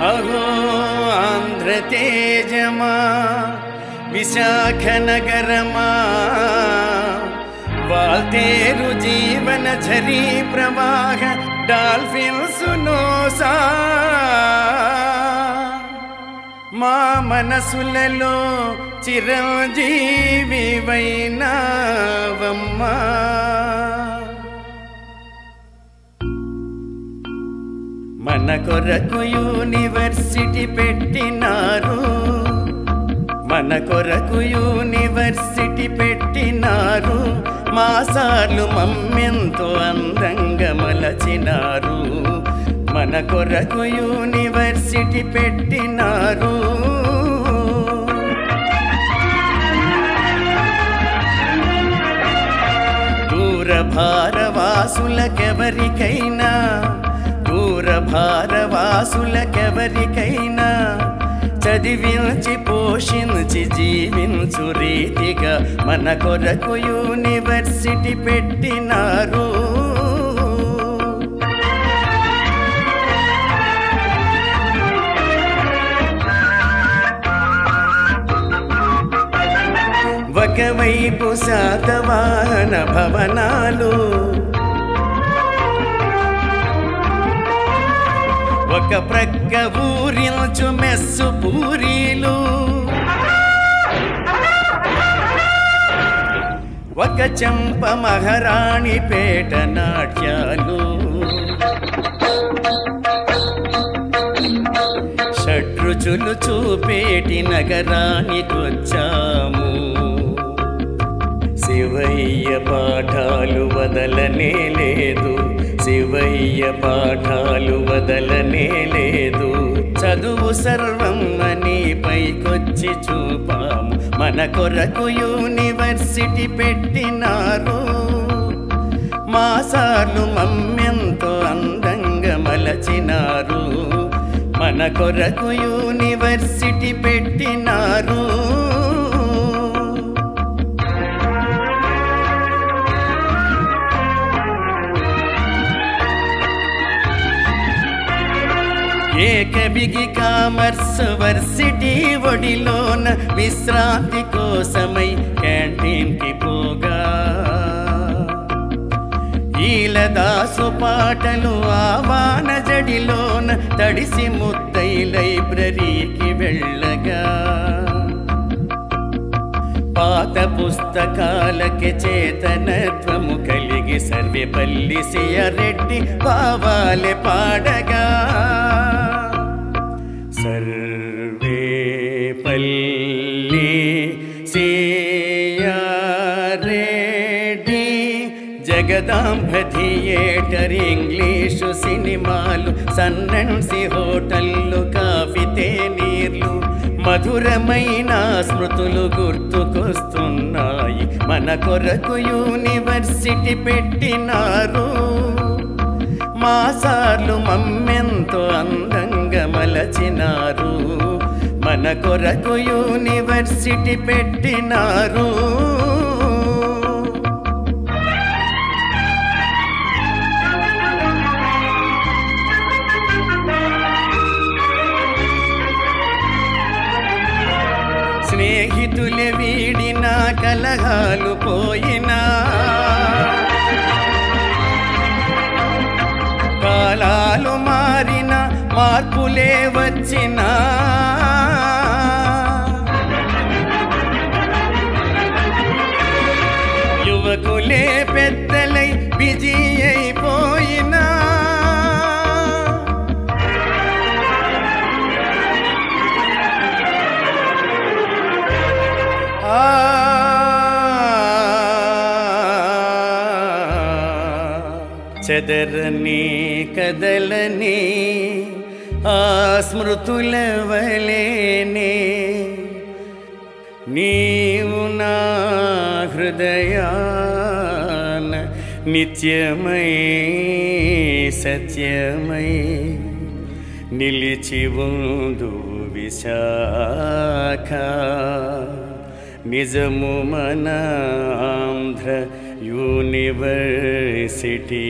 అహో ఆంధ్ర తేజమా విశాఖ నగరమా వాల్తేరు జీవన ఝరీ ప్రవాహ డాల్ఫిన్స్ నోసా మా మనసులలో చిరంజీవి వైనావమ్మా. మన కొరకు యూనివర్సిటీ పెట్టినారు, మన కొరకు యూనివర్సిటీ పెట్టినారు, మా సార్లు మమ్మెంతో అందంగా మలచినారు. మన కొరకు యూనివర్సిటీ పెట్టినారు. దూర భారవాసులకెవరికైనా, దూర భారవాసులకెవరికైనా చదివించి పోషించి జీవించు రీతిగా మన కొరకు యూనివర్సిటీ పెట్టినారు. ఒకవైపు శాతవాహన భవనాలు, ఒక ప్రక్క ఊరిల్చు మెస్సు పూరీలు, ఒక చెంప మహారాణి పేట నాట్యాలు, షడ్రుచులు చూపేటి నగరానికొచ్చాము. శివయ్య పాఠాలు వదలనే లేదు, శివయ్య పాఠాలు వదలనే లేదు. చదువు సర్వం అని పైకొచ్చి చూపాము. మన కొరకు యూనివర్సిటీ పెట్టినారు. మా సార్లు మమ్మెంతో అందంగా మలచినారు. మన కొరకు యూనివర్సిటీ పెట్టినారు. ఏకబిగి కామర్స్ వర్సిటీ ఒడిలోన విశ్రాంతి కోసమై క్యాంటీన్కి పోగా, ఈలదాసు పాటలు ఆవాన జడిలోన తడిసి ముద్దై లైబ్రరీకి వెళ్ళగా, పాత పుస్తకాలకి చేతనత్వము కలిగి సర్వేపల్లి సియారెడ్డి భావాలే పాడగా, సర్వేపల్లి సియారెడ్డి జగదాంబ థియేటర్, ఇంగ్లీషు సినిమాలు, సన్నన్సి హోటళ్ళు, కాఫీ తేనీర్లు, మధురమైన స్మృతులు గుర్తుకొస్తున్నాయి. మన కొరకు యూనివర్సిటీ పెట్టినారు. మా సార్లు మమ్మెంతో అందంగా మలచినారు. మన కొరకు యూనివర్సిటీ పెట్టినారు. స్నేహితులే వీడినా, కలహాలు పోయినా, కాలాలు మారిన మార్పులే వచ్చినా, యువకులే పెద్దలై బిజీ అయిపోయినా, చెదరని కదలని ఆ స్మృతుల వలెనే నీవు నా హృదయాన నిత్యమై సత్యమై నిలిచి ఉందు విశాఖ. నిజము మన ఆంధ్ర యూనివర్సిటీ.